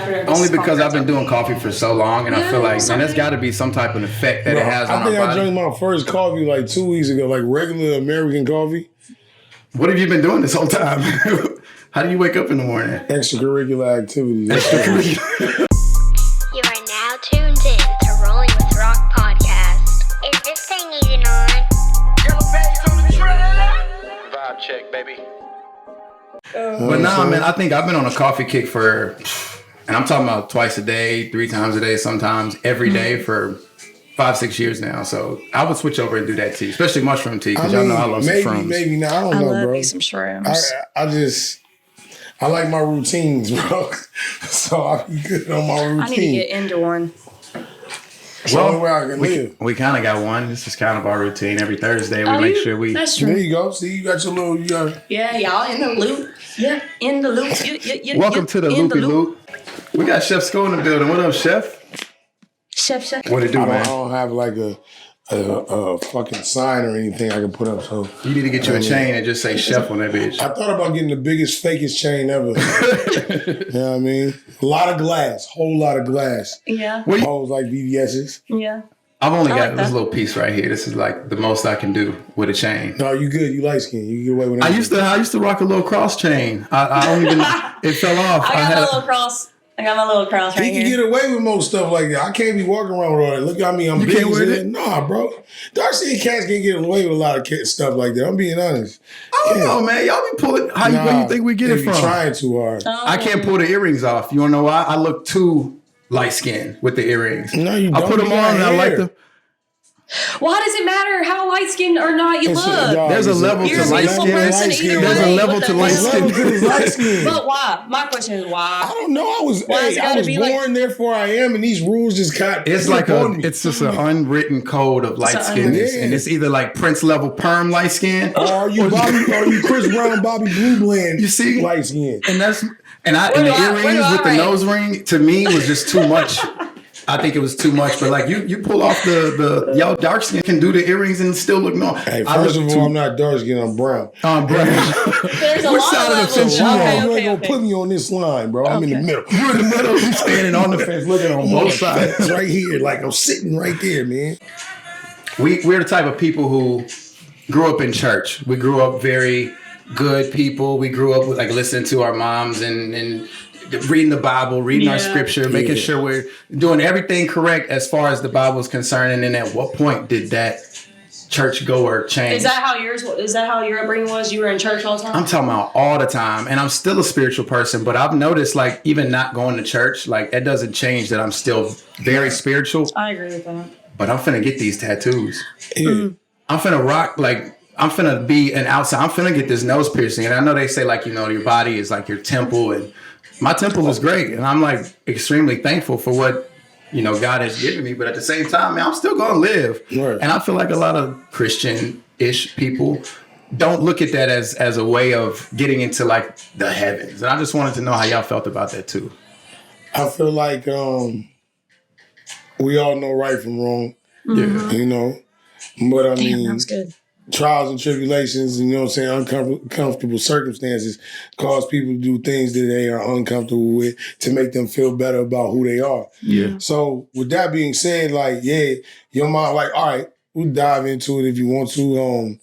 after. Only because I've been doing coffee for so long, and I feel like, man, there's got to be some type of effect that it has on our body. I think I drank my first coffee like 2 weeks ago, like regular American coffee. What have you been doing this whole time? How do you wake up in the morning? Extracurricular activities. You are now tuned in to Rolling with Rock podcast. Is this thing even on? Vibe check, baby. But nah, man, I think I've been on a coffee kick for, and I'm talking about twice a day, 3 times a day, sometimes every day for 5-6 years now. So I would switch over and do that tea, especially mushroom tea, because y'all know I love some shrooms. Maybe not. I don't know, bro. I love me some shrooms. I like my routines, bro. So I be good on my routine. I need to get into one. It's the only way I can live. We kind of got one. This is kind of our routine. Every Thursday, we make sure we... That's true. There you go. See, you got your little... Yeah, y'all in the loop. Yeah, in the loop. Welcome to the Loupy Loop. We got Chef Sco in the building. What up, Chef? Chef. What it do, man? I don't have like a fucking sign or anything I can put up. So you need to get you a chain and just say Chef on that bitch. I thought about getting the biggest, fakest chain ever. You know what I mean? A lot of glass. Whole lot of glass. Yeah. Holes like VVS's. Yeah. I've only got this little piece right here. This is like the most I can do with a chain. No, you good. You light skin. You get away with it. I used to rock a little cross chain. I don't even. It fell off. I got my little cross right here. He can get away with most stuff like that. I can't be walking around with all that. Look at me. I'm big. Can't wear it? Nah, bro. Dark-skinned cats can't get away with a lot of stuff like that. I'm being honest. I don't know, man. Y'all be pulling. Where you think we get it from? Trying too hard. I can't pull the earrings off. You wanna know why? I look too light skinned with the earrings. No, you don't. I put them on and I like them. Why does it matter how light skinned or not you look? There's a level to light skin. There's a level to light skin. But why? My question is why? I don't know. I was born, therefore I am, and these rules just got. It's like it's just an unwritten code of light skinness, and it's either like Prince level perm light skin, or are you Chris Brown, Bobby Blue Blend? You see, light skin, and the earrings with the nose ring to me was just too much. I think it was too much, but like you pull off the y'all dark skin can do the earrings and still look normal. Hey, first of all, I'm not dark skin, I'm brown. I'm brown. There's a Which lot side of the fence you on? You ain't gonna put me on this line, bro. I'm in the middle. You're in the middle. I'm standing on the fence, looking on both sides, right here, like I'm sitting right there, man. We're the type of people who grew up in church. We grew up very good people. We grew up with like listening to our moms and reading the Bible, reading our scripture, making sure we're doing everything correct as far as the Bible is concerned. And then at what point did that church goer change? Is that how your upbringing was? You were in church all the time? I'm talking about all the time. And I'm still a spiritual person, but I've noticed like even not going to church, like that doesn't change that I'm still very spiritual. I agree with that. But I'm finna get these tattoos. Mm-hmm. I'm finna rock I'm finna be an outside. I'm finna get this nose piercing. And I know they say like, your body is like your temple, and my temple is great, and I'm like extremely thankful for what God has given me. But at the same time, man, I'm still gonna live, right. And I feel like a lot of Christian-ish people don't look at that as a way of getting into like the heavens. And I just wanted to know how y'all felt about that too. I feel like we all know right from wrong, But I mean, that was good. Trials and tribulations, uncomfortable circumstances cause people to do things that they are uncomfortable with to make them feel better about who they are. Yeah. So with that being said, your mom, all right, we'll dive into it if you want to.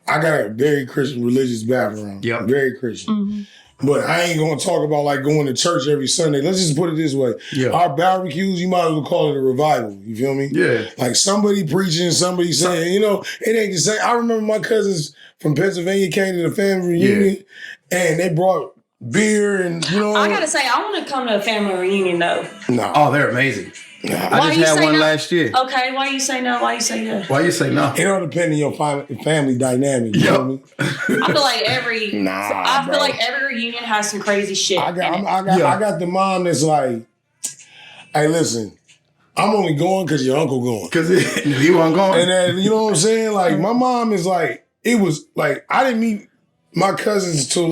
I got a very Christian religious background. Yeah. Very Christian. Mm-hmm. But I ain't gonna talk about going to church every Sunday. Let's just put it this way. Yeah. Our barbecues, you might as well call it a revival. You feel me? Yeah. Like somebody preaching, somebody saying, it ain't the same. I remember my cousins from Pennsylvania came to the family reunion and they brought beer and, I gotta say, I want to come to a family reunion though. No. Oh, they're amazing. Nah. I just had one last year. Okay, why you say no? Why you say no? Why you say no? It all depends on your family dynamic. You know what I mean? I feel like every reunion has some crazy shit. I got the mom that's like, hey, listen, I'm only going because your uncle going. Because you weren't going. And then, you know what I'm saying? Like, my mom is like, it was like, I didn't meet my cousins till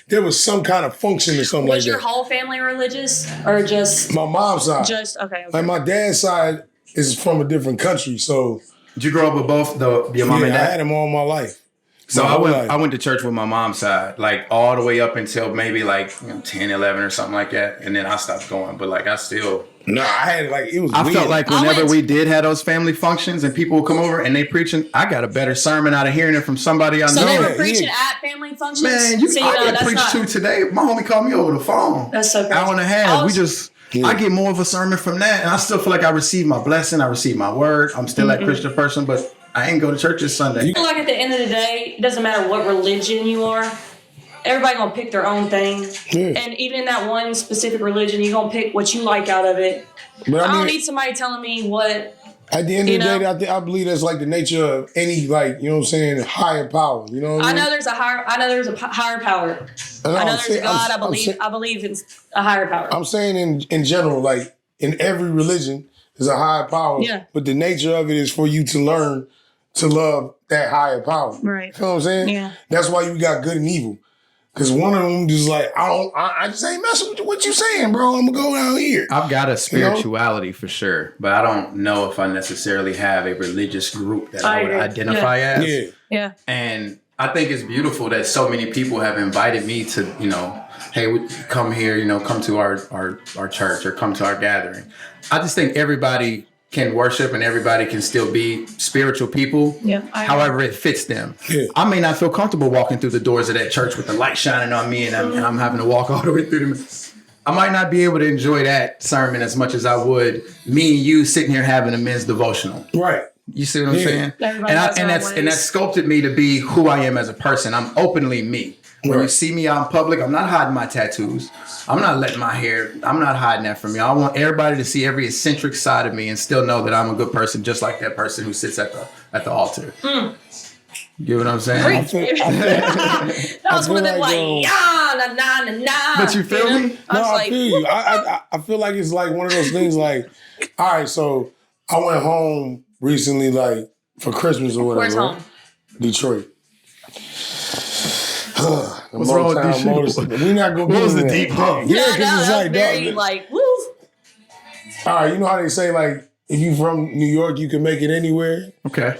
there was some kind of function or something like that. Was your whole family religious or just? My mom's side. Just, okay. Like my dad's side is from a different country, so. Did you grow up with both your mom and dad? I had them all my life. So I went to church with my mom's side, like all the way up until maybe like 10, 11 or something like that. And then I stopped going. But like I still... No, I had like, it was I weird. felt like whenever we did have those family functions and people would come over and they preaching, I got a better sermon out of hearing it from somebody I know. So they were preaching at family functions? Man, I get preached to today. My homie called me over the phone. That's so crazy. Hour and a half. I get more of a sermon from that. And I still feel like I received my blessing. I received my word. I'm still that Christian person, but I ain't go to church this Sunday. I feel like at the end of the day, it doesn't matter what religion you are. Everybody gonna pick their own thing. Yeah. And even in that one specific religion, you're gonna pick what you like out of it. But I don't need somebody telling me what. At the end of the day, I believe that's like the nature of any, like, you know what I'm saying, higher power. You know what I mean? I know there's a higher power. I know there's a God. I believe it's a higher power. I'm saying in general, like in every religion, there's a higher power. Yeah. But the nature of it is for you to learn to love that higher power. Right. You know what I'm saying? Yeah. That's why you got good and evil. Because one of them just like, I just ain't messing with what you saying, bro. I'm going to go down here. I've got a spirituality for sure, but I don't know if I necessarily have a religious group that I would identify as. Yeah. And I think it's beautiful that so many people have invited me to, hey, come here, come to our church or come to our gathering. I just think everybody can worship and everybody can still be spiritual people. Yeah, however it fits them. Yeah. I may not feel comfortable walking through the doors of that church with the light shining on me and I'm having to walk all the way through them. I might not be able to enjoy that sermon as much as I would me and you sitting here having a men's devotional. Right. You see what I'm saying? And that's sculpted me to be who I am as a person. I'm openly me. When you see me out in public, I'm not hiding my tattoos. I'm not letting my hair, I'm not hiding that from you. I want everybody to see every eccentric side of me and still know that I'm a good person, just like that person who sits at the altar. You get what I'm saying? That was one of them nah. But you feel me? No, I feel you. I feel like it's like one of those things like, all right, so I went home recently, like for Christmas or whatever. Where's home? Detroit. What's wrong with these shit? We're not going to What was the deep hump? Yeah, because it's like, very like, woo. All right, you know how they say, like, if you from New York, you can make it anywhere? Okay.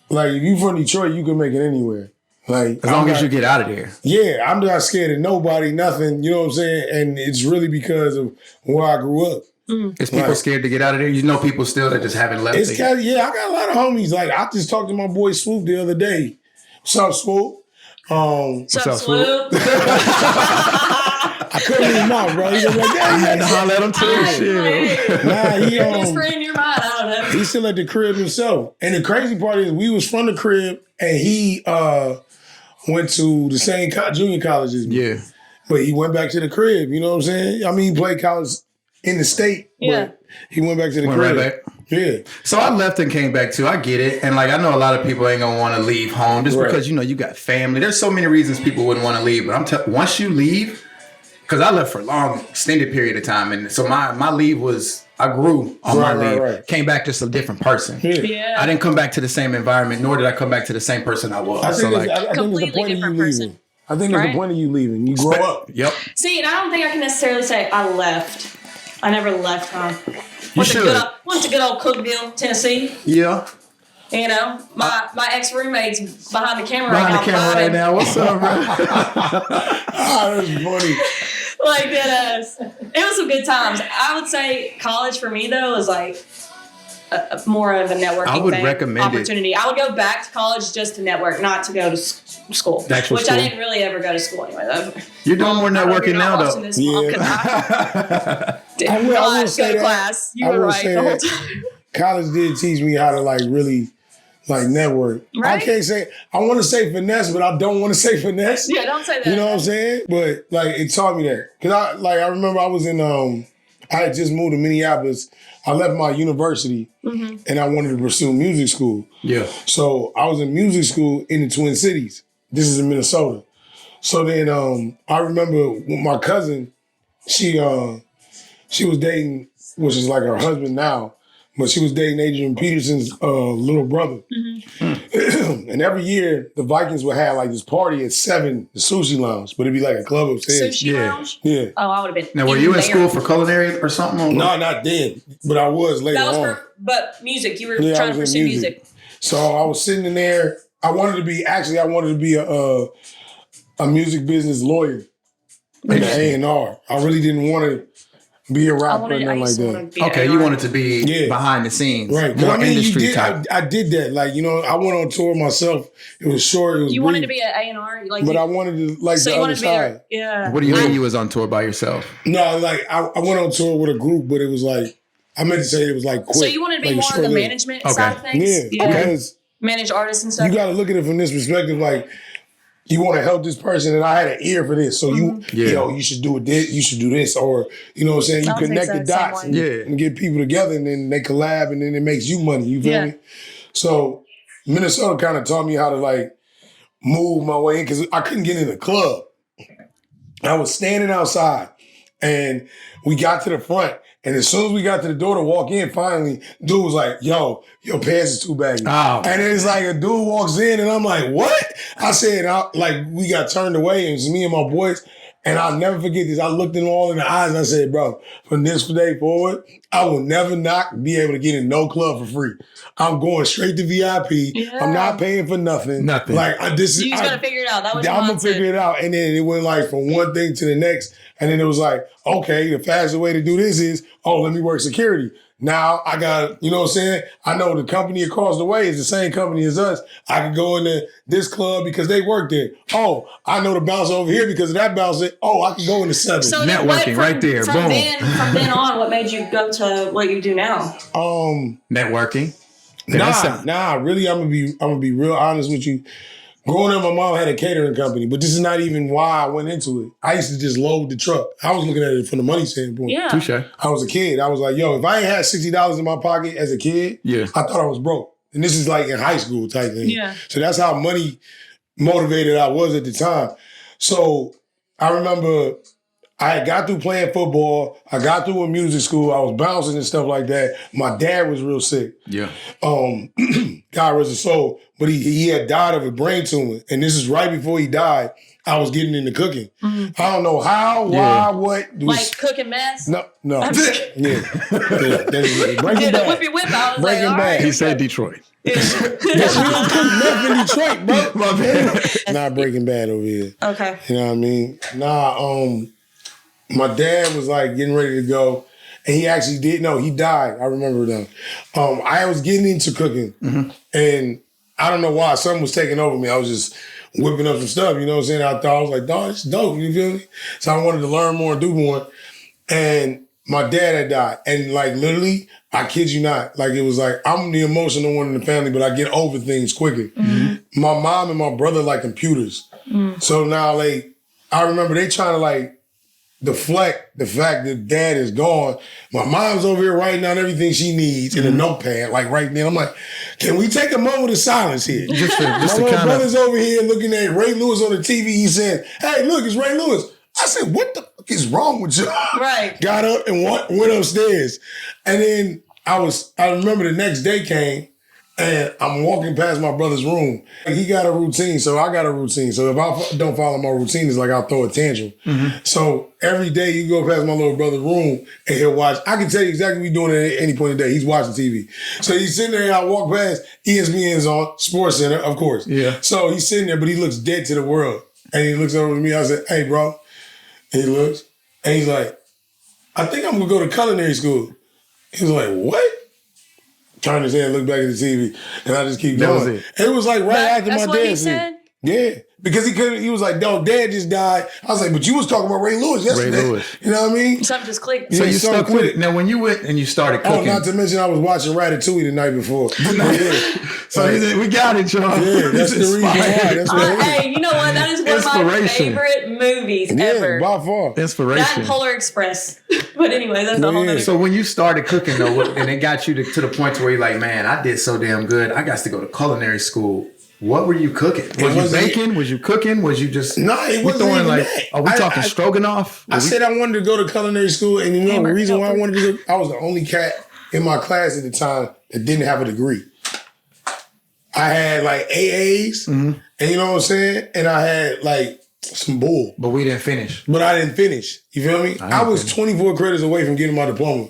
Like, if you from Detroit, you can make it anywhere. Like, as long as you get out of there. Yeah, I'm not scared of nobody, nothing, you know what I'm saying? And it's really because of where I grew up. Is people scared to get out of there? You know people still that just haven't left. I got a lot of homies. Like, I just talked to my boy Swoop the other day. What's up, Swoop? What's up, Loup? I couldn't leave him out, bro. He was like, I had to holler at him too. Nah, he's free in your mind. I don't know. He's still at the crib himself. And the crazy part is we was from the crib and he went to the same junior college as me. Yeah. But he went back to the crib, you know what I'm saying? I mean, he played college in the state, but he went back to the crib. Right back. Yeah. So I left and came back too. I get it. And like, I know a lot of people ain't going to want to leave home just because, you got family. There's so many reasons people wouldn't want to leave. But once you leave, because I left for a long, extended period of time. And so my leave was, I grew on my leave. Right. Came back just a different person. Yeah. I didn't come back to the same environment, nor did I come back to the same person I was. I think it's the point of you leaving. I think it's the point of you leaving. You grow up. Yep. See, and I don't think I can necessarily say I left. I never left home. You should. Went to good old Cookville, Tennessee. Yeah. You know, my ex-roommate's behind the camera right now. What's up, bro? That's funny. Like that. It was some good times. I would say college for me though is like more of a networking opportunity. I would go back to college just to network, not to go to school. I didn't really ever go to school anyway. Though. You're doing more networking now, though. I will say that. Class. You were right the whole time. College did teach me how to like really like network. Right? I can't say, I want to say finesse, but I don't want to say finesse. Yeah, don't say that. You know what I'm saying? But like it taught me that. Cause I remember I was in, I had just moved to Minneapolis. I left my university and I wanted to pursue music school. Yeah. So I was in music school in the Twin Cities. This is in Minnesota. So then I remember my cousin, she was dating, which is like her husband now, but she was dating Adrian Peterson's little brother. And every year the Vikings would have like this party at 7, the Sushi Lounge, but it'd be like a club upstairs. Sushi Lounge? Yeah. Oh, I would have been. Now, were you in school for culinary or something? No, not then, but I was later on. But music, you were trying to pursue music. So I was sitting in there I wanted to be a music business lawyer in the A&R. I really didn't want to be a rapper or nothing like that. Okay, you wanted to be behind the scenes. Right. More industry type. I did that. Like, I went on tour myself. It was short. It was you brief, wanted to be an A&R? But I wanted to, the other side. What do you mean you was on tour by yourself? No, I went on tour with a group, but it was I meant to say it was quick. So you wanted to be more on the management side of things? Yeah. Because manage artists and stuff? You got to look at it from this perspective, you want to help this person, and I had an ear for this. So you should do this, you should do this, or you know what I'm saying. You connect the dots and get people together, and then they collab, and then it makes you money. You feel me? So Minnesota kind of taught me how to move my way in because I couldn't get in the club. I was standing outside, and we got to the front. And as soon as we got to the door to walk in, finally, dude was like, yo, your pants is too baggy. Oh. And then it's a dude walks in and I'm like, what? I said, we got turned away and it was me and my boys. And I'll never forget this. I looked them all in the eyes and I said, bro, from this day forward, I will never be able to get in no club for free. I'm going straight to VIP. Yeah. I'm not paying for nothing. Nothing. You just got to figure it out. That was I'm going to figure it out. And then it went from one thing to the next. And then it was okay, the fastest way to do this is, let me work security. Now I got, you know what I'm saying? I know the company across the way is the same company as us. I can go into this club because they work there. Oh, I know the bouncer over here because of that bouncer. Oh, I can go into 7. So networking right there. From then on, what made you go to what you do now? Networking. Nah. Really, I'm gonna be real honest with you. Growing up, my mom had a catering company, but this is not even why I went into it. I used to just load the truck. I was looking at it from the money standpoint. Yeah. Touche. I was a kid. I was like, if I ain't had $60 in my pocket as a kid, I thought I was broke. And this is in high school type thing. Yeah. So that's how money motivated I was at the time. So I remember I had got through playing football. I got through a music school. I was bouncing and stuff like that. My dad was real sick. Yeah. God rest his soul. But he had died of a brain tumor. And this is right before he died. I was getting into cooking. Mm-hmm. I don't know how, why, what. Cooking mess? No. Yeah. Breaking Bad. Whippy whip. I was Breaking Bad. He said Detroit. Yes, we don't cook meth in Detroit, bro. My bad. Not Breaking Bad over here. Okay. You know what I mean? My dad was getting ready to go, and he actually did. No, he died. I remember that. I was getting into cooking, and I don't know why something was taking over me. I was just whipping up some stuff. You know what I'm saying? I was like, dog, it's dope. You feel me? So I wanted to learn more and do more. And my dad had died, and literally, I kid you not, it was I'm the emotional one in the family, but I get over things quicker. Mm-hmm. My mom and my brother like computers, so now I remember they trying to deflect the fact that dad is gone. My mom's over here writing down everything she needs in a notepad, right then. I'm like, can we take a moment of silence here? My brother's over here looking at Ray Lewis on the TV. He said, hey, look, it's Ray Lewis. I said, what the fuck is wrong with you? Right. Got up and went upstairs. And then I remember the next day came, and I'm walking past my brother's room. He got a routine, so I got a routine. So if I don't follow my routine, it's I'll throw a tantrum. Mm-hmm. So every day you go past my little brother's room and he'll watch. I can tell you exactly what he's doing at any point in the day. He's watching TV. So he's sitting there and I walk past, ESPN's on, Sports Center, of course. Yeah. So he's sitting there, but he looks dead to the world. And he looks over at me. I said, hey, bro. And he looks, and he's like, I think I'm going to go to culinary school. He was like, what? Turned his head and looked back at the TV, and I just keep going. It was right after my dad said. Yeah, because he was like, no, dad just died. I was like, but you was talking about Ray Lewis yesterday. Ray Lewis. You know what I mean? Something just clicked. So you stuck with it. Now, when you went and you started cooking. Oh, not to mention I was watching Ratatouille the night before. So we got it, y'all. Yeah, that's the reason why. That's hey, you know what? That is one of my favorite movies ever. By far. Inspiration. That Polar Express. But anyway, that's the whole other. So when you started cooking, though, and it got you to the point where you're like, man, I did so damn good. I got to go to culinary school. What were you cooking? Was you baking? Was you cooking? Was you just... No, it wasn't even that. Are we talking stroganoff? I said I wanted to go to culinary school, and the reason why I wanted to go... I was the only cat in my class at the time that didn't have a degree. I had AAs, and you know what I'm saying? And I had some bull. But we didn't finish. But I didn't finish. You feel me? I was 24 credits away from getting my diploma.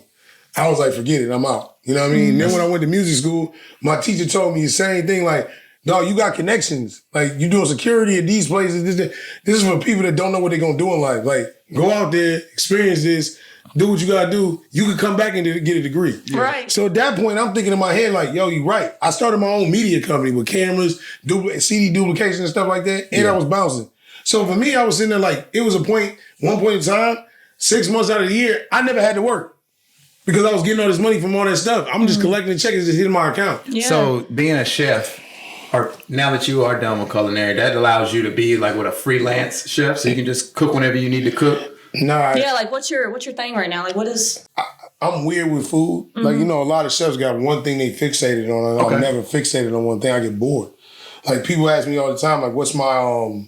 I was like, forget it, I'm out. You know what I mean? And then when I went to music school, my teacher told me the same thing, dog, you got connections. Like, you doing security at these places. This is for people that don't know what they're going to do in life. Like, go out there, experience this, do what you got to do. You can come back and get a degree. Yeah. Right. So at that point, I'm thinking in my head, like, yo, you right. I started my own media company with cameras, CD duplication and stuff like that, and I was bouncing. So for me, I was sitting there like, it was one point in time, 6 months out of the year, I never had to work. Because I was getting all this money from all that stuff. I'm just collecting the checks, just hitting my account. Yeah. So being a chef, or now that you are done with culinary, that allows you to be like with a freelance chef, so you can just cook whenever you need to cook. Nah. Yeah, like what's your thing right now? Like what is? I'm weird with food. Like, you know, a lot of chefs got one thing they fixated on. I'm never fixated on one thing. I get bored. Like people ask me all the time, like, what's my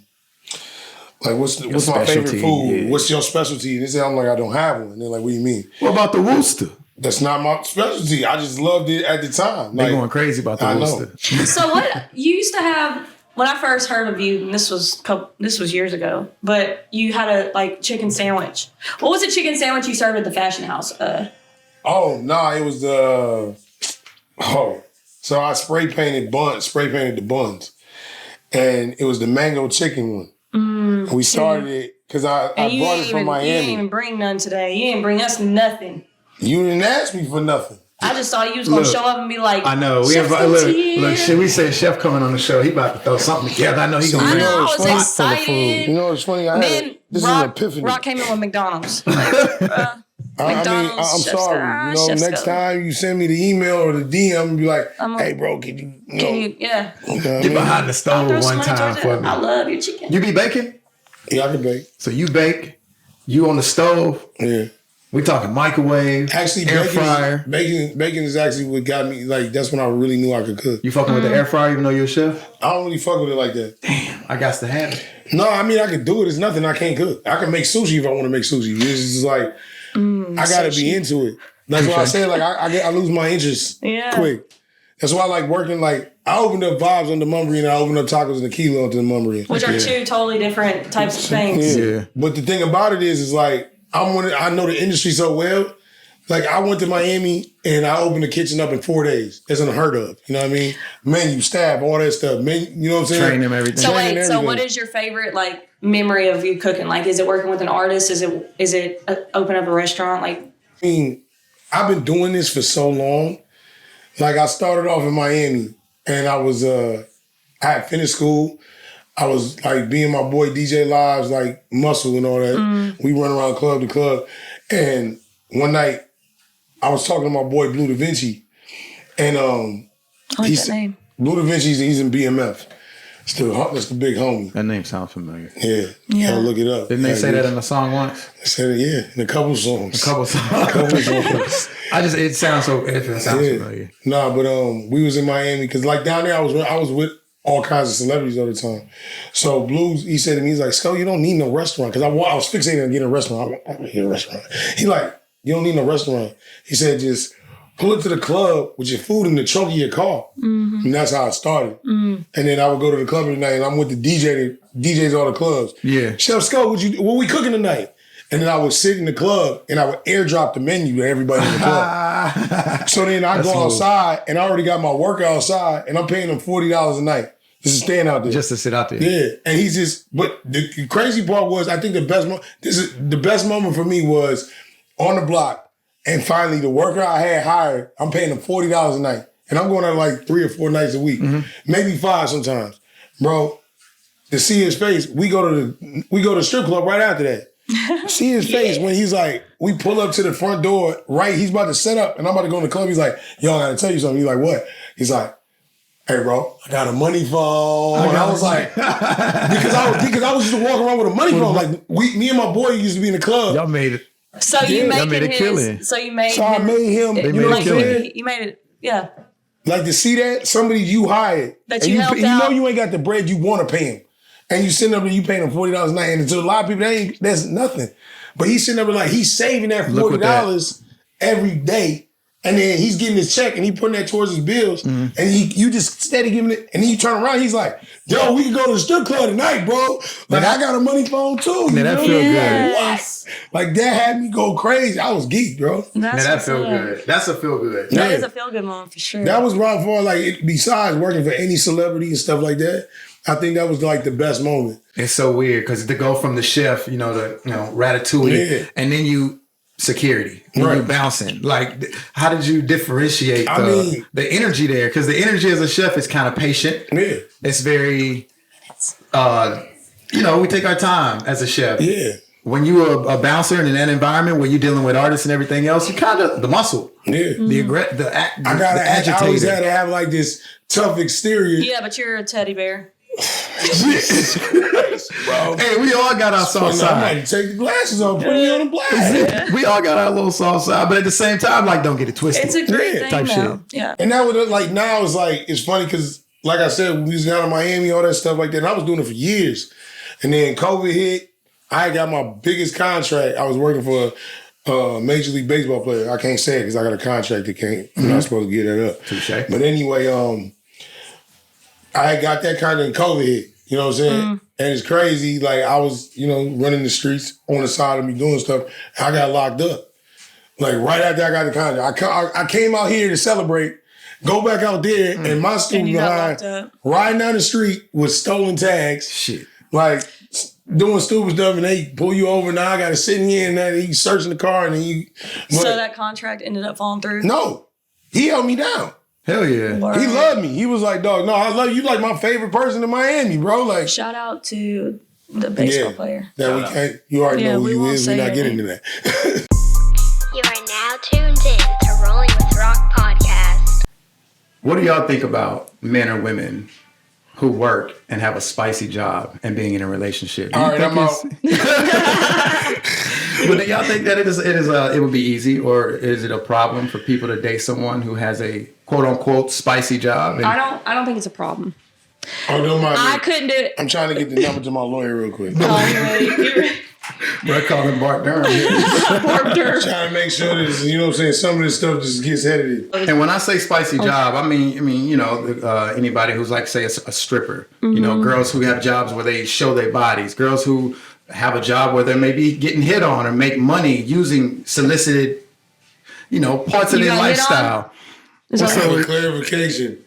what's my favorite food? Yeah. What's your specialty? And they say, I'm like, I don't have one. And they're like, what do you mean? What about the rooster? That's not my specialty. I just loved it at the time. They're going crazy about the rooster. So what you used to have when I first heard of you, and this was years ago, but you had a chicken sandwich. What was the chicken sandwich you served at the fashion house? It was so I spray painted the buns. And it was the mango chicken one. We started it because I brought it from Miami. You didn't even bring none today. You didn't bring us nothing. You didn't ask me for nothing. I just thought you was going to show up and be like, I know. Look, should we say Chef coming on the show? He about to throw something together. I know he's going to bring I was excited. You know what's funny? This is an epiphany. Rock came in with McDonald's. I'm sorry. Next time you send me the email or the DM and be like, hey, bro, can you get behind the stove one time for me. I love your chicken. You be baking? Yeah, I can bake. So you bake, you on the stove? Yeah. We talking microwave, actually, air fryer. Bacon is actually what got me, that's when I really knew I could cook. You fucking with the air fryer even though you're a chef? I don't really fuck with it like that. Damn, I got to have it. No, I mean, I can do it. It's nothing I can't cook. I can make sushi if I want to make sushi. It's just like, I got to be into it. That's why I say, I lose my interest quick. That's why I like working, I opened up Vibes on the Mumbrey and I opened up Tacos and Tequila onto the Mumbrey. Which are two totally different types of things. Yeah. But the thing about it is I know the industry so well. I went to Miami and I opened the kitchen up in 4 days. That's unheard of. You know what I mean? Menu, staff, all that stuff. You know what I'm saying? Train them everything. So what is your favorite memory of you cooking? Is it working with an artist? Is it open up a restaurant? I mean, I've been doing this for so long. I started off in Miami and I was I had finished school. I was being my boy DJ Lives, Muscle and all that. We run around club to club. And one night I was talking to my boy Blue Da Vinci. And I like that name. Blue Da Vinci, he's in BMF. That's the big homie. That name sounds familiar. Yeah. Gotta look it up. Didn't they say that in a song once? They said it, yeah, in a couple songs. It sounds familiar. Nah, but we was in Miami because down there I was with all kinds of celebrities all the time. So Blues, he said to me, he's like, Sco, you don't need no restaurant. Because I was fixated on getting a restaurant. I want to get a restaurant. He you don't need no restaurant. He said, just pull it to the club with your food in the trunk of your car. Mm-hmm. And that's how it started. Mm-hmm. And then I would go to the club every night and I'm with the DJ that DJs all the clubs. Yeah. Chef Sco, what we cooking tonight? And then I would sit in the club and I would airdrop the menu to everybody in the club. So then I go outside and I already got my worker outside and I'm paying them $40 a night just to stand out there. Just to sit out there. Yeah. And but the crazy part was, I think the best moment for me was on the block and finally the worker I had hired, I'm paying him $40 a night. And I'm going out 3 or 4 nights a week, maybe 5 sometimes. Bro, to see his face, we go to the strip club right after that. See his face when he's we pull up to the front door, right? He's about to set up and I'm about to go in the club. He's like, yo, I gotta tell you something. He's like, what? He's like, hey, bro, I got a money phone. And I was like, because I was just walking around with a money phone. Me and my boy used to be in the club. Y'all made it. So you made it killing. So you made. So I made him. They made it killing. You made it. Yeah. To see that somebody you hired that you helped out. You know you ain't got the bread you want to pay him. And you sitting up there, you paying him $40 a night. And to a lot of people, that's nothing. But he's sitting up there he's saving that $40 every day. And then he's getting his check and he putting that towards his bills. And you just steady giving it. And then you turn around, he's like, yo, we can go to the strip club tonight, bro. Like, I got a money phone too. Man, that feel good. What? Like, that had me go crazy. I was geeked, bro. That feel good. That's a feel good. That is a feel good moment for sure. That was right for, like, besides working for any celebrity and stuff like that, I think that was like the best moment. It's so weird because to go from the chef, to Ratatouille, and then you security, and you bouncing. Like, how did you differentiate the energy there? Because the energy as a chef is kind of patient. Yeah, it's very, we take our time as a chef. Yeah. When you are a bouncer in that environment where you're dealing with artists and everything else, you kind of the muscle. Yeah. The agitator. I always had to have like this tough exterior. Yeah, but you're a teddy bear. Jesus Christ, bro. Hey, we all got our soft side. I'm about to take the glasses off, put me on the black. We all got our little soft side, but at the same time, like, don't get it twisted. It's a great thing, type though. shit. Yeah. And that was like now it's like it's funny because like I said, we was down in Miami, all that stuff like that. And I was doing it for years, and then COVID hit. I got my biggest contract. I was working for a Major League Baseball player. I can't say it because I got a contract that can't. I'm not supposed to get that up. Touché. But anyway, I got that kind of COVID hit. You know what I'm saying? And it's crazy. Like, I was, running the streets on the side of me doing stuff. I got locked up. Like, right after I got the contract. I came out here to celebrate, go back out there, and my student behind, riding down the street with stolen tags. Shit. Like, doing stupid stuff, and they pull you over. Now I got to sit in here, and then you searching the car, and then you... So that contract ended up falling through? No. He held me down. Hell yeah. Word. He loved me. He was like, dog, no, I love you. Like my favorite person in Miami, bro. Like, shout out to the baseball player. That we can't, you already know who you is. We're not getting into that. You are now tuned in to Rolling with Rock podcast. What do y'all think about men or women who work and have a spicy job and being in a relationship? All right, I'm out. But do y'all think that it would be easy, or is it a problem for people to date someone who has a quote unquote spicy job? And I don't think it's a problem. Oh, don't mind me. I couldn't do it. I'm trying to get the number to my lawyer real quick. Oh, you ready? We're calling Bart Durham. Bart Durham. Trying to make sure that, you know what I'm saying, some of this stuff just gets edited. And when I say spicy job, I mean, anybody who's like, say, a stripper. Girls who have jobs where they show their bodies. Girls who have a job where they may be getting hit on or make money using solicited, parts of their lifestyle. So for clarification,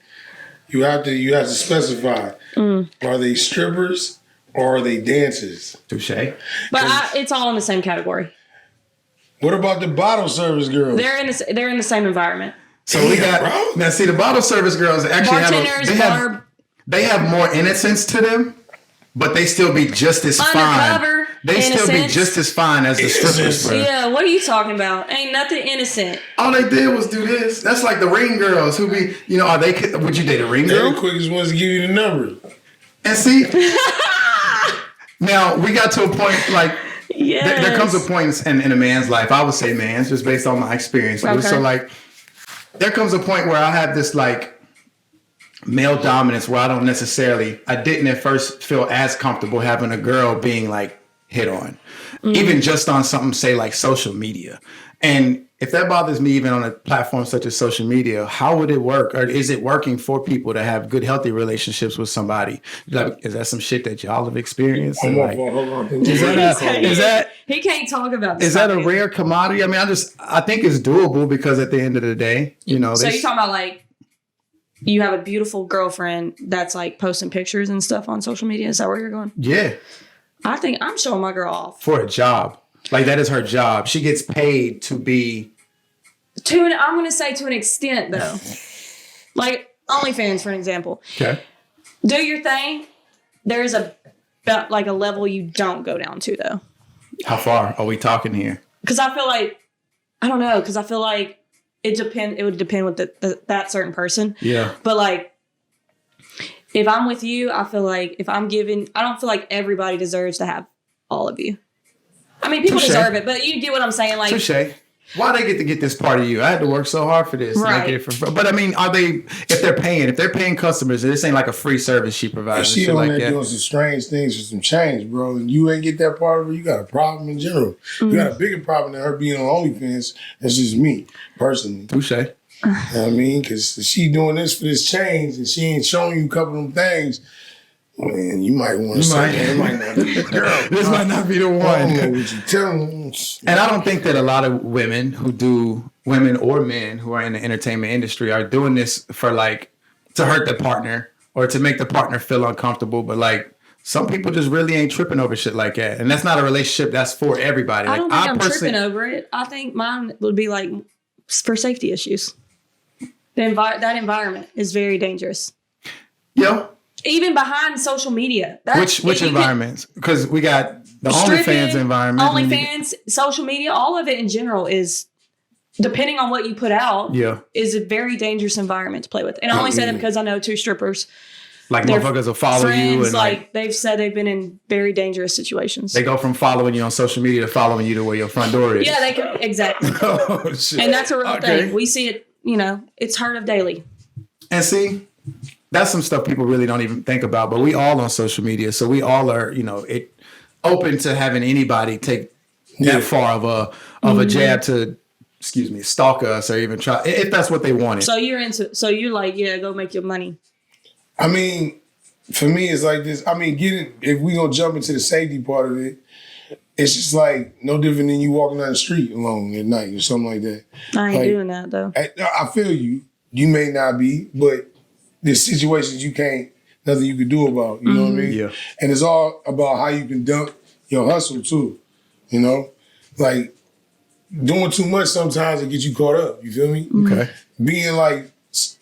you have to specify, are they strippers or are they dancers? Touché. But it's all in the same category. What about the bottle service girls? They're in the same environment. So we got now. See, the bottle service girls actually they have more innocence to them, but they still be just as undercover, fine. They still be just as fine as the strippers. Bro. Yeah, what are you talking about? Ain't nothing innocent. All they did was do this. That's like the ring girls who be, are they? Would you date a ring girl? They're the quickest ones to give you the number. And see, now we got to a point like. Yes. There comes a point in a man's life, I would say man's, just based on my experience. Okay. So like, there comes a point where I have this like male dominance where I didn't at first feel as comfortable having a girl being like hit on, even just on something, say like social media. And if that bothers me, even on a platform such as social media, how would it work? Or is it working for people to have good, healthy relationships with somebody? Like, is that some shit that y'all have experienced? Hold on. Is that he can't talk about this? Is that a rare commodity? I mean, I think it's doable because at the end of the day, So you're talking about like, you have a beautiful girlfriend that's like posting pictures and stuff on social media. Is that where you're going? Yeah. I think I'm showing my girl off. For a job. Like, that is her job. She gets paid to be... I'm going to say to an extent, though. Like, OnlyFans, for an example. Okay. Do your thing. There's a level you don't go down to, though. How far are we talking here? Because I feel like... I don't know. Because I feel like it would depend with that certain person. Yeah. But, like, if I'm with you, I feel like if I'm giving... I don't feel like everybody deserves to have all of you. I mean, people deserve it, but you get what I'm saying. Like, touché. Why they get to get this part of you? I had to work so hard for this. Right. To get it for, but I mean, are they? If they're paying customers, this ain't like a free service she provides. She on like there doing some strange things for some change, bro. And you ain't get that part of her, you got a problem in general. You got a bigger problem than her being on OnlyFans. That's just me, personally. Touche. You know what I mean? Because she doing this for this change and she ain't showing you a couple of them things. Man, you might want to say that. It might not be the girl. This might not be the one. I don't know what you telling them. And I don't think that a lot of women or men who are in the entertainment industry are doing this for like to hurt the partner or to make the partner feel uncomfortable. But like some people just really ain't tripping over shit like that. And that's not a relationship that's for everybody. I don't think I'm tripping over it. I think mine would be like for safety issues. That environment is very dangerous. Yeah. Even behind social media. Which environments? Because we got the OnlyFans environment. OnlyFans, social media, all of it in general is, depending on what you put out, is a very dangerous environment to play with. And I only say that because I know 2 strippers. Like motherfuckers will follow you. And like they've said they've been in very dangerous situations. They go from following you on social media to following you to where your front door is. Yeah, they can. Exactly. Oh, shit. And that's a real thing. We see it, it's heard of daily. And see, that's some stuff people really don't even think about, but we all on social media. So we all are, open to having anybody take that far of a jab to, stalk us or even try, if that's what they wanted. So you're like, yeah, go make your money. I mean, for me, it's like this. I mean, if we gonna jump into the safety part of it, it's just like no different than you walking down the street alone at night or something like that. I ain't doing that though. I feel you. You may not be, but there's situations nothing you can do about, you know what I mean? Yeah. And it's all about how you conduct your hustle too, Like, doing too much sometimes it gets you caught up, you feel me? Okay. Being like,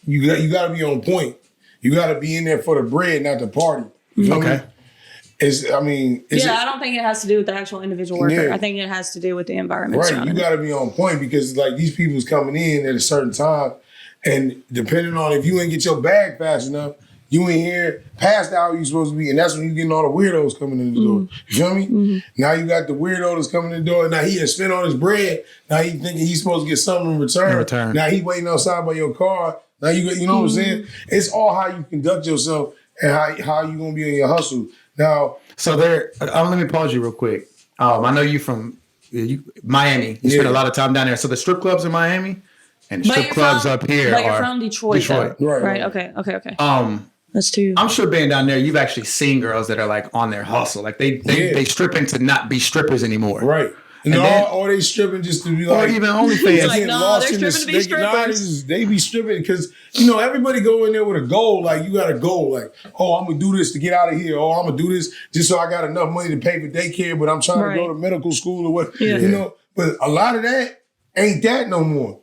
you got to be on point. You got to be in there for the bread, not the party. You feel me? I don't think it has to do with the actual individual worker. Yeah. I think it has to do with the environment. Right, you got to be on point because like these people's coming in at a certain time, and depending on if you ain't get your bag fast enough, you ain't here past the hour you supposed to be, and that's when you getting all the weirdos coming in the door. You feel me? Mm-hmm. Now you got the weirdo that's coming in the door. Now he has spent all his bread. Now he thinking he's supposed to get something in return. Now he waiting outside by your car. Now you know what I'm saying? It's all how you conduct yourself and how you gonna be in your hustle. Now, so let me pause you real quick. I know you from Miami. You spend a lot of time down there. So the strip clubs in Miami and the strip clubs up here but you're from Detroit. Right. Okay. That's too. I'm sure being down there, you've actually seen girls that are like on their hustle. Like they stripping to not be strippers anymore. Right. Or they stripping just to be like, or even OnlyFans. Like, no, they're stripping to be strippers. They be stripping because everybody go in there with a goal. Like you got a goal. Like, oh, I'm gonna do this to get out of here. Oh, I'm gonna do this just so I got enough money to pay for daycare. But I'm trying to go to medical school or what. Yeah. But a lot of that ain't that no more.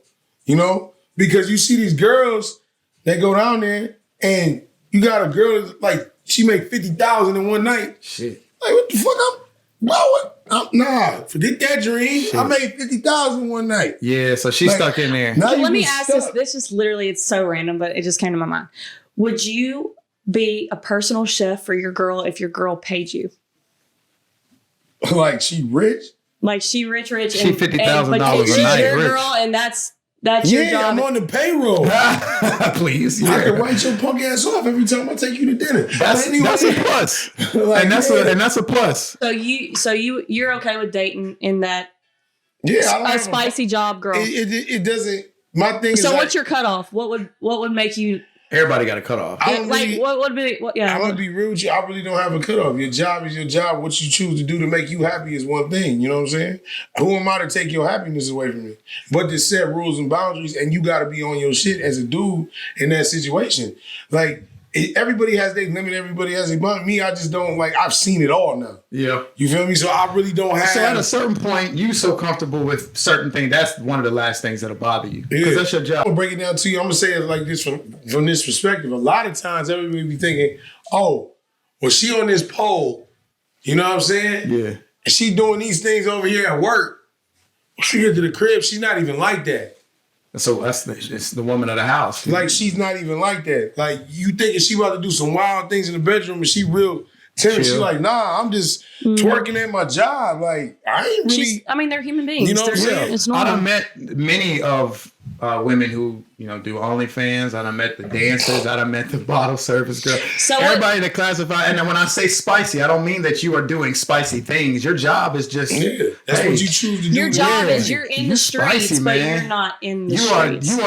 Because you see these girls that go down there and you got a girl that's like she make $50,000 in one night. Shit. Like what the fuck? Nah, forget that dream. Shit. I made $50,000 one night. Yeah, so she's stuck in there. Let me ask this. This is literally, it's so random, but it just came to my mind. Would you be a personal chef for your girl if your girl paid you? Like she rich? Like she rich. She $50,000 a night. She's your girl, and that's your job. I'm on the payroll. Please. I can write your punk ass off every time I take you to dinner. That's a plus. And that's a plus. So you're okay with dating in that a spicy job girl. It doesn't. My thing is. So what's your cutoff? What would make you? Everybody got a cutoff. What would be? I'm gonna be rude with you. I really don't have a cutoff. Your job is your job. What you choose to do to make you happy is one thing. You know what I'm saying? Who am I to take your happiness away from you? But to set rules and boundaries, and you got to be on your shit as a dude in that situation. Like everybody has their limit. Everybody has their boundary. Me, I just don't like. I've seen it all now. Yeah. You feel me? So I really don't have. So at a certain point, you so comfortable with certain things. That's one of the last things that'll bother you because that's your job. I'm gonna break it down to you. I'm gonna say it like this from this perspective. A lot of times, everybody be thinking, "Oh, well, she on this pole." You know what I'm saying? Yeah. And she doing these things over here at work. She get to the crib, she's not even like that. So it's the woman of the house. Like she's not even like that. Like you thinking she about to do some wild things in the bedroom and she real Timid. She's like, nah, I'm just twerking at my job. Like, I ain't really. They're human beings. You know what I'm saying? It's normal. I done met many of women who, do OnlyFans. I done met the dancers. I done met the bottle service girl. So everybody that classify. And then when I say spicy, I don't mean that you are doing spicy things. Your job is just. Yeah, that's what you choose to do. Your job is you're in the streets, spicy, but you're not in the streets.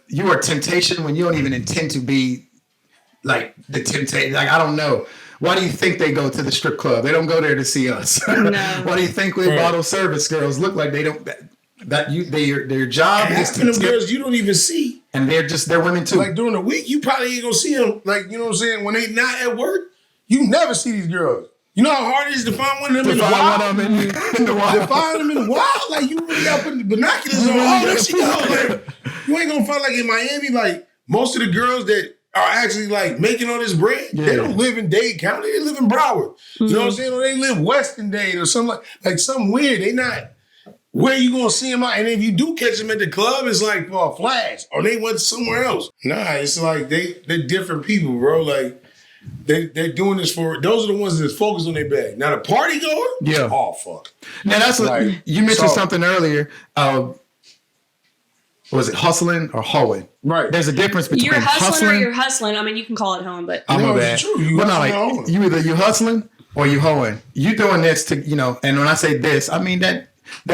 You are temptation when you don't even intend to be like the temptation. Like, I don't know. Why do you think they go to the strip club? They don't go there to see us. No. Why do you think we bottle service girls look like they don't? Their job is to them girls you don't even see, and they're women too. Like during the week, you probably ain't gonna see them. Like, you know what I'm saying? When they not at work, you never see these girls. You know how hard it is to find one of them in the wild. To find them in the wild, like you really got to put the binoculars on. Oh, there she goes. Like, you ain't gonna find like in Miami. Like most of the girls that are actually like making all this bread, they don't live in Dade County. They live in Broward. You know what I'm saying? Or they live Western Dade or something like something weird. They not. Where you gonna see them at? And if you do catch them at the club, it's like for a flash, or they went somewhere else. Nah, it's like they're different people, bro. Like they're doing this for. Those are the ones that's focused on their bag. Now the party goer, oh fuck. Now that's like, you mentioned something earlier. Was it hustling or hoeing? Right. There's a difference between you're hustling or you're hustling. I mean, you can call it hoeing, but it's true. You either you hustling or you hoeing. You doing this to and when I say this, I mean that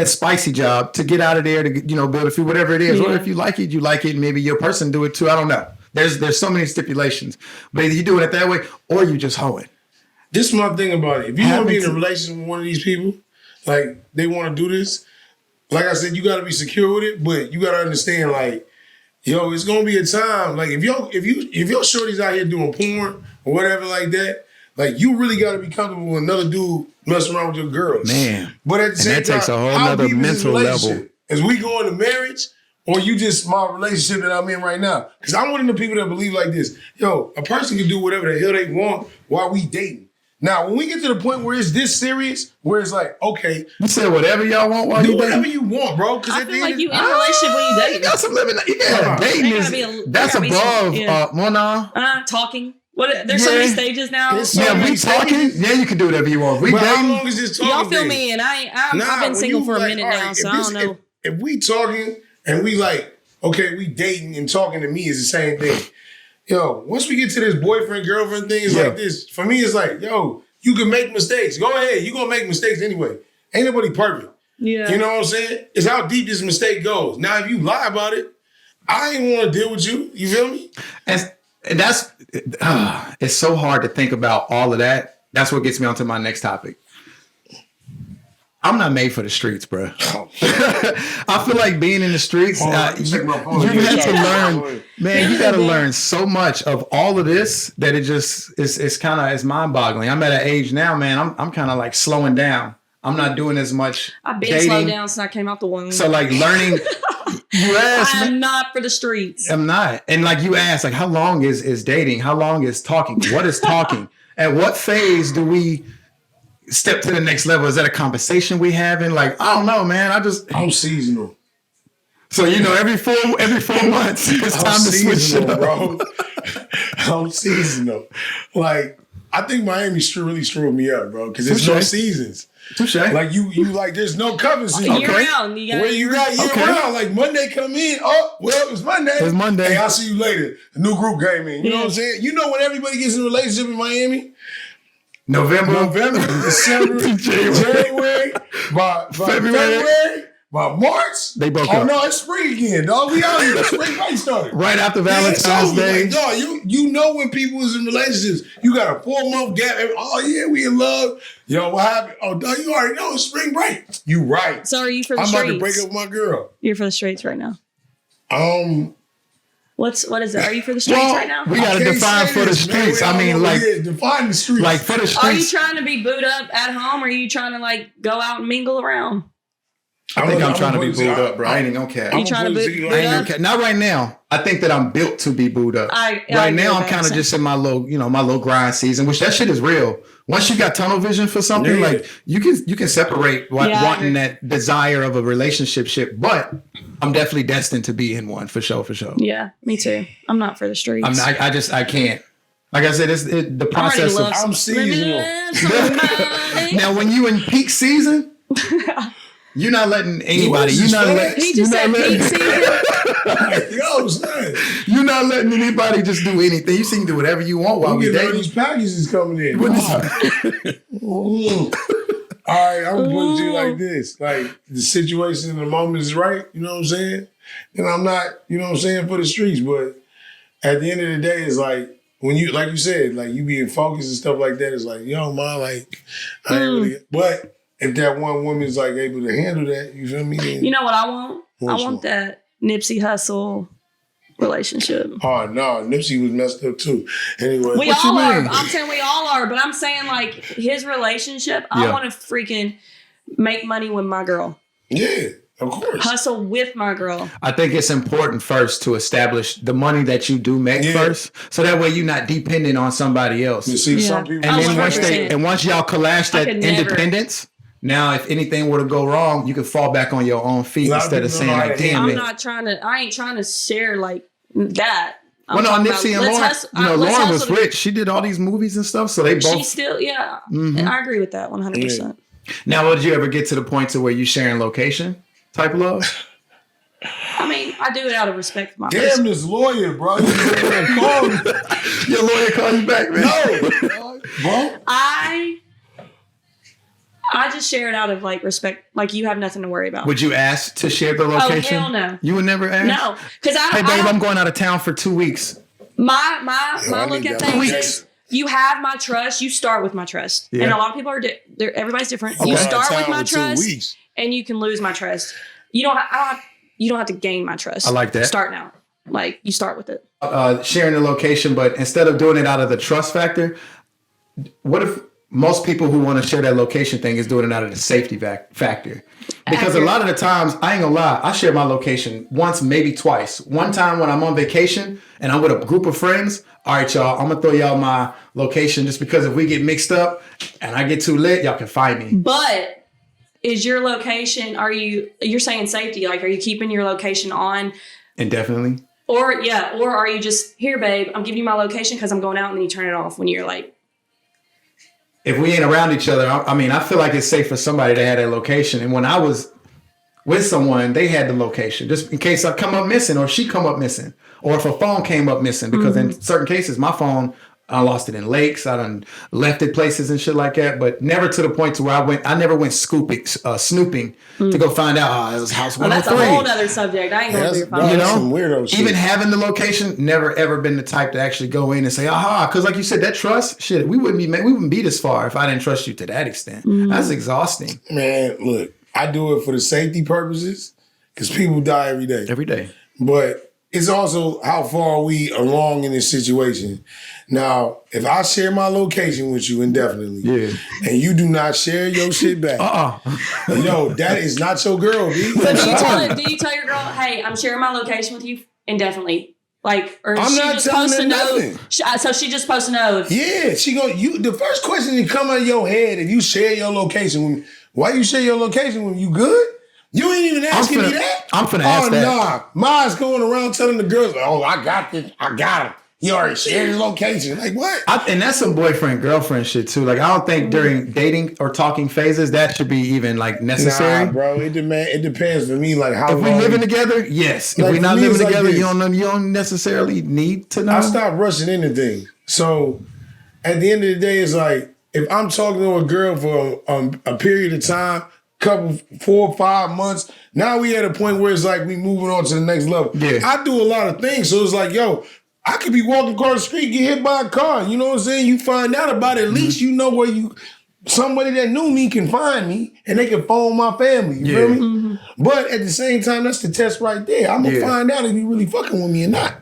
spicy job to get out of there to build a few whatever it is. Or if you like it, you like it. Maybe your person do it too. I don't know. There's so many stipulations, but either you doing it that way or you just hoeing. This is my thing about it. If you want to be in a relationship with one of these people, like they want to do this, like I said, you got to be secure with it, but you got to understand, like, yo, it's gonna be a time. Like if your shorty's out here doing porn or whatever like that, like you really got to be comfortable with another dude messing around with your girls. Man. But at the same that time, takes a whole nother mental level. As we go into marriage, or you just my relationship that I'm in right now? Because I'm one of the people that believe like this. Yo, a person can do whatever the hell they want while we dating. Now, when we get to the point where it's this serious, where it's like, okay. You said whatever y'all want while you dating? Do whatever you want, bro. I feel like you in a relationship when you date. You got some living. Dating is, that's above, talking. There's so many stages now. We talking. Yeah, you can do whatever you want. We dating. How long is this talking? Y'all feel me? And I've been single for a minute now, so I don't know. If we talking and we like, okay, we dating and talking to me is the same thing. Yo, once we get to this boyfriend girlfriend thing, it's like this. For me, it's like, yo, you can make mistakes. Go ahead, you gonna make mistakes anyway. Ain't nobody perfect. Yeah, you know what I'm saying? It's how deep this mistake goes. Now, if you lie about it, I ain't want to deal with you. You feel me? And that's it's so hard to think about all of that. That's what gets me onto my next topic. I'm not made for the streets, bro. I feel like being in the streets, you have to learn, man, you got to learn so much of all of this that it just, it's mind boggling. I'm at an age now, man, I'm kind of like slowing down. I'm not doing as much I've been slowed down since I came out the womb. So like learning, you ask, I'm not for the streets. I'm not. And like you ask, like how long is dating? How long is talking? What is talking? At what phase do we step to the next level? Is that a conversation we having? Like, I don't know, man. I'm seasonal. So every 4 months it's time to switch it up, bro. I'm seasonal. Like, I think Miami really screwed me up, bro, because there's no seasons. Touche. Like you like there's no cover season. Year round. Where you got year round. Like Monday come in. Oh, well, it's Monday. It's Monday. Hey, I'll see you later. The new group came in. You know what I'm saying? You know when everybody gets in a relationship in Miami? November, December, January, by February, by March, they broke up. Oh no, it's spring again, dog. We out here. Spring break started right after Valentine's Day. Like, dog, you know when people is in relationships, you got a 4-month gap. Oh yeah, we in love. Yo, what happened? Oh, dog, you already know it's spring break. You right. So are you for the streets? I'm about to break up with my girl. You're for the streets right now. What is it? Are you for the streets right now? We gotta define for the streets. I mean, like define the streets. Like for the streets. Are you trying to be booed up at home, or are you trying to like go out and mingle around? I think I'm trying to be booed up, bro. I ain't even gonna care. You trying to boot up? Not right now. I think that I'm built to be booed up. Right now, I'm kind of just in my little grind season, which that shit is real. Once you got tunnel vision for something, like you can separate wanting that desire of a relationship shit, but I'm definitely destined to be in one for sure. Yeah, me too. I'm not for the streets. I can't. Like I said, the process of... I'm seasonal. Now, when you in peak season, you're not letting anybody... He just said peak season. Yo, son. You're not letting anybody just do anything. You can do whatever you want while we dating. These packages coming in. All right, I'm gonna put it to you like this. Like, the situation in the moment is right, you know what I'm saying? And I'm not, you know what I'm saying, for the streets. But at the end of the day, it's like, when you, like you said, like you being focused and stuff like that, it's like, yo, man, like, I ain't really. But if that one woman's like able to handle that, you feel me? Then, you know what I want? I want that Nipsey Hussle relationship. Oh no, Nipsey was messed up too. Anyway, we all are. I'm saying we all are, but I'm saying like his relationship. I want to freaking make money with my girl. Yeah. Of course. Hustle with my girl. I think it's important first to establish the money that you do make first. So that way you're not dependent on somebody else. You see, some people... And then once y'all collapse that independence, now if anything were to go wrong, you can fall back on your own feet instead of saying like, damn it. I ain't trying to share like that. Well, no, Nipsey and Lauren, Lauren was rich. She did all these movies and stuff, so they both... She still, I agree with that 100%. Yeah. Now, did you ever get to the point to where you sharing location? Type of love? I mean, I do it out of respect for my person. This lawyer, bro. Your lawyer called you back, man. No, bro. I just share it out of like respect. Like you have nothing to worry about. Would you ask to share the location? Oh, hell no. You would never ask? No, because Hey, babe, I'm going out of town for 2 weeks. My look at things is you have my trust. You start with my trust, and a lot of people are. Everybody's different. You start with my trust. And you can lose my trust. You don't have to gain my trust. I like that. Starting out. Like, you start with it. Sharing the location, but instead of doing it out of the trust factor, what if most people who want to share that location thing is doing it out of the safety factor? Because a lot of the times, I ain't gonna lie, I share my location once, maybe twice. One time when I'm on vacation and I'm with a group of friends, all right, y'all, I'm gonna throw y'all my location just because if we get mixed up and I get too lit, y'all can find me. But... is your location, you're saying safety, like are you keeping your location on? Indefinitely? Or are you just, here babe, I'm giving you my location because I'm going out and then you turn it off when you're like. If we ain't around each other, I feel like it's safe for somebody to have that location. And when I was with someone, they had the location just in case I come up missing or she come up missing. Or if a phone came up missing, because in certain cases, my phone, I lost it in lakes. I done left it places and shit like that, but never to the point to where I never went snooping to go find out it was house 103. That's a whole other subject. I ain't going through your phone. You know, some weirdo shit. Even having the location, never ever been the type to actually go in and say, because like you said, that trust shit, we wouldn't be this far if I didn't trust you to that extent. That's exhausting. Man, look, I do it for the safety purposes because people die every day. Every day. But it's also how far are we along in this situation. Now, if I share my location with you indefinitely, and you do not share your shit back, yo, that is not your girl, B. So do you tell your girl, hey, I'm sharing my location with you indefinitely? Like, or I'm she not just telling supposed her to know? nothing. So she just supposed to know? Yeah, the first question that come out of your head if you share your location with me, why you share your location with me? You good? You ain't even asking me that? I'm finna ask that. Oh, nah. Ma's going around telling the girls, I got this. I got him. He already shared his location. Like, what? And that's some boyfriend-girlfriend shit, too. Like, I don't think during dating or talking phases, that should be even, like, necessary. Nah, bro. It depends for me, like, how If we living together, yes. If we not living together, you don't necessarily need to know. I stop rushing into things. So, at the end of the day, it's like, if I'm talking to a girl for a period of time, 4 or 5 months. Now we at a point where it's like we moving on to the next level. Yeah. I do a lot of things. So it's like, yo, I could be walking across the street, get hit by a car. You know what I'm saying? You find out about it. At least you know where somebody that knew me can find me and they can phone my family. You feel me? But at the same time, that's the test right there. I'm going to find out if you really fucking with me or not.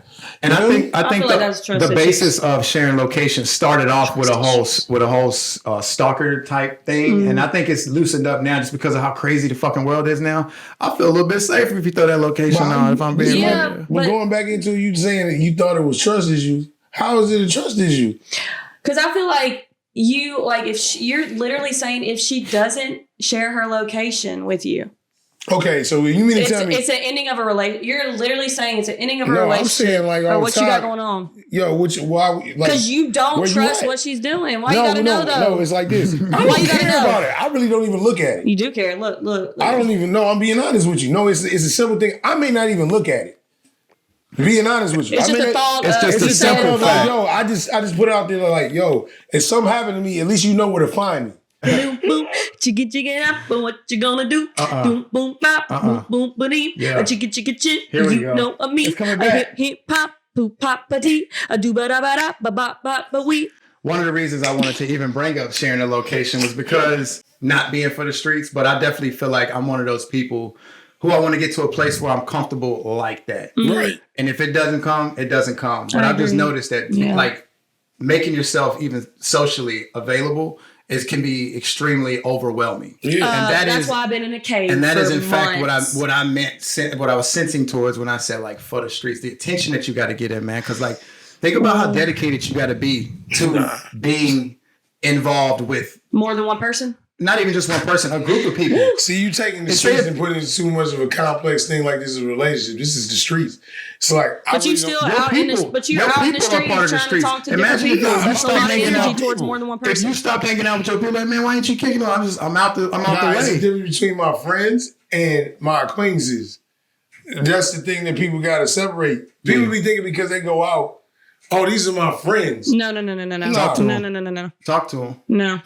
And I think the basis of sharing location started off with a whole stalker type thing, and I think it's loosened up now just because of how crazy the fucking world is now. I feel a little bit safer if you throw that location on. If I'm being but going back into you saying that you thought it was trust issues, how is it a trust issue? Because I feel like you're literally saying if she doesn't share her location with you. Okay, so you mean to tell me it's an ending of a relationship? You're literally saying it's an ending of a relationship. I'm saying like or what you got going on? Yo, why? Because you don't trust what she's doing. Why you gotta know though? No, it's like this. I don't care about it. I really don't even look at it. You do care. Look. I don't even know. I'm being honest with you. No, it's a simple thing. I may not even look at it. Being honest with you, it's just a thought. It's just a simple Like, fact. yo, I just put it out there like, yo, if something happened to me, at least you know where to find me. Chicka up, but what you gonna do? Boom, boom, bop, boom, boom, ba-dee. Chicka, you know of me. It's coming back. Hip, pop, poop, pop, ba-dee. A do ba da ba da ba ba ba ba we. One of the reasons I wanted to even bring up sharing a location was because not being for the streets, but I definitely feel like I'm one of those people who I want to get to a place where I'm comfortable like that. Right. And if it doesn't come, it doesn't come. But I've just noticed that like making yourself even socially available can be extremely overwhelming. Yeah. And that's why I've been in a cave. And that is in fact months. what I was sensing towards when I said like for the streets, the attention that you got to get in, man. Because like think about how dedicated you got to be to being involved with more than one person. Not even just one person, a group of people. See, you taking the streets and putting it too much of a complex thing like this is a relationship. This is the streets. It's like, but you still out in the, but you're out in the street trying to talk to different people. That's a lot of energy towards more than one person. If you stop hanging out with your people, like, man, why ain't you kicking on? I'm out the way. It's the difference between my friends and my acquaintances. That's the thing that people got to separate. People be thinking because they go out, oh, these are my friends. No. Talk to them. No. Talk to them. No.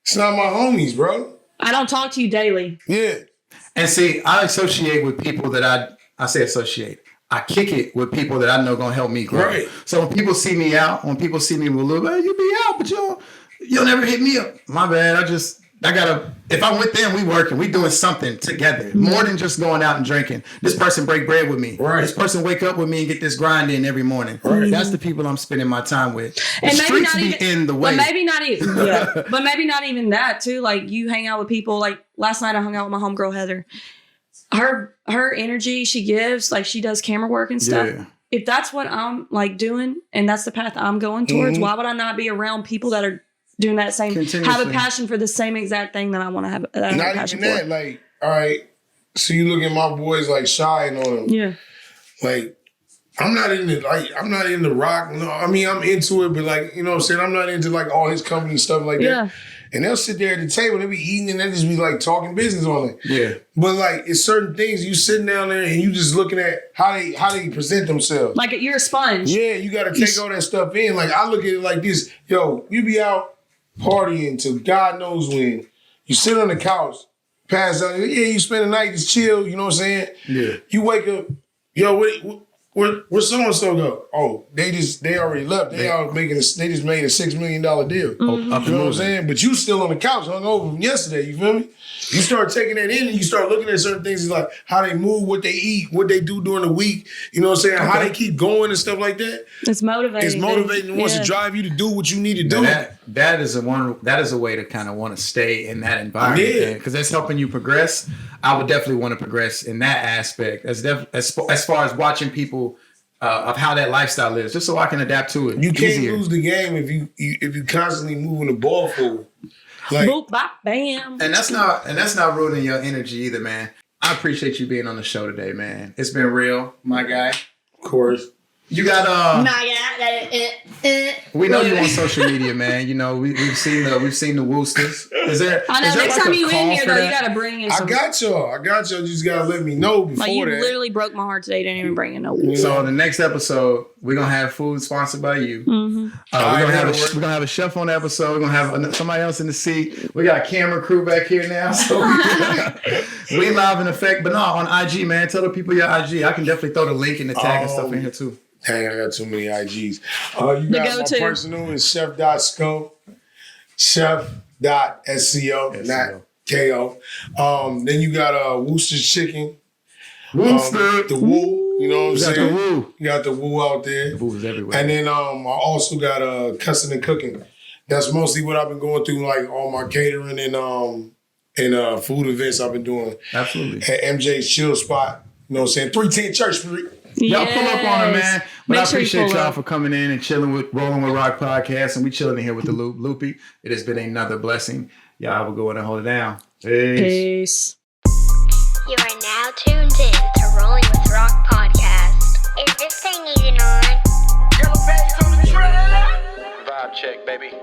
It's not my homies, bro. I don't talk to you daily. Yeah. And see, I associate with people that I say associate. I kick it with people that I know gonna help me grow. Right. So when people see me out, when people see me with Loup, hey, you be out, but you'll never hit me up. My bad. If I'm with them, we working, we doing something together. More than just going out and drinking. This person break bread with me. Right. This person wake up with me and get this grind in every morning. Right. That's the people I'm spending my time with. The and maybe streets not be even, in the way. But maybe not even. Yeah. But maybe not even that too. Like you hang out with people. Like last night, I hung out with my homegirl Heather. Her energy she gives, like she does camera work and stuff. Yeah. If that's what I'm like doing, and that's the path I'm going towards, why would I not be around people that are doing that same, have a passion for the same exact thing that I want to have? That not passion even that, for. like, all right. So you look at my boys like shying on them. Yeah. Like, I'm not into rock. No, I mean, I'm into it, but like, you know what I'm saying? I'm not into like all his company stuff like that. And they'll sit there at the table, they be eating and they just be like talking business on it. Yeah. But like it's certain things you sitting down there and you just looking at how they present themselves. Like you're a sponge. Yeah, you gotta take all that stuff in. Like I look at it like this, yo, you be out partying till God knows when. You sit on the couch, pass out, you spend the night just chill, you know what I'm saying? Yeah. You wake up, yo, where so-and-so go? Oh, they already left. They just made a $6 million deal. You know what I'm saying? But you still on the couch hung over from yesterday, you feel me? You start taking that in and you start looking at certain things like how they move, what they eat, what they do during the week, you know what I'm saying? How they keep going and stuff like that. It's motivating. It's motivating and wants to drive you to do what you need to do. That is a way to kind of want to stay in that environment. Yeah. Because that's helping you progress. I would definitely want to progress in that aspect. As far as watching people of how that lifestyle is, just so I can adapt to it. You can't lose the game if you constantly moving the ball forward. Like, boop, bop, bam. And that's not ruining your energy either, man. I appreciate you being on the show today, man. It's been real, my guy. Of course. You got we know you on social media, man. You know we've seen the Woosters. Is there? I know. Next time you in here though, you gotta bring in. I got y'all. You just gotta let me know before you that. Literally broke my heart today. You didn't even bring in no Woosters. So in the next episode, we're gonna have food sponsored by you. We're gonna have a chef on the episode. We're gonna have somebody else in the seat. We got a camera crew back here now, so we live in effect. But no, on IG, man. Tell the people your IG. I can definitely throw the link and the tag and stuff in here too. Dang, I got too many IGs. You got my personal is Chef.Sco. Chef.Sco, not K-O. Then you got Wooster's Chicken. Wooster. The Woo. You know what I'm saying? The Woo. You got the Woo out there. The Woo is everywhere. And then I also got Cussing and Cooking. That's mostly what I've been going through, like all my catering and food events I've been doing. Absolutely. At MJ's Chill Spot. You know what I'm saying? 310 Church Street. Y'all pull up on it, man. But I appreciate y'all for coming in and chilling with Rolling with Rock podcast. And we chilling in here with the Loupy. It has been another blessing. Y'all will go in and hold it down. Peace. Peace. You are now tuned in to Rolling with Rock podcast. Is this thing even on? Yellow page on the track. Vibe check, baby.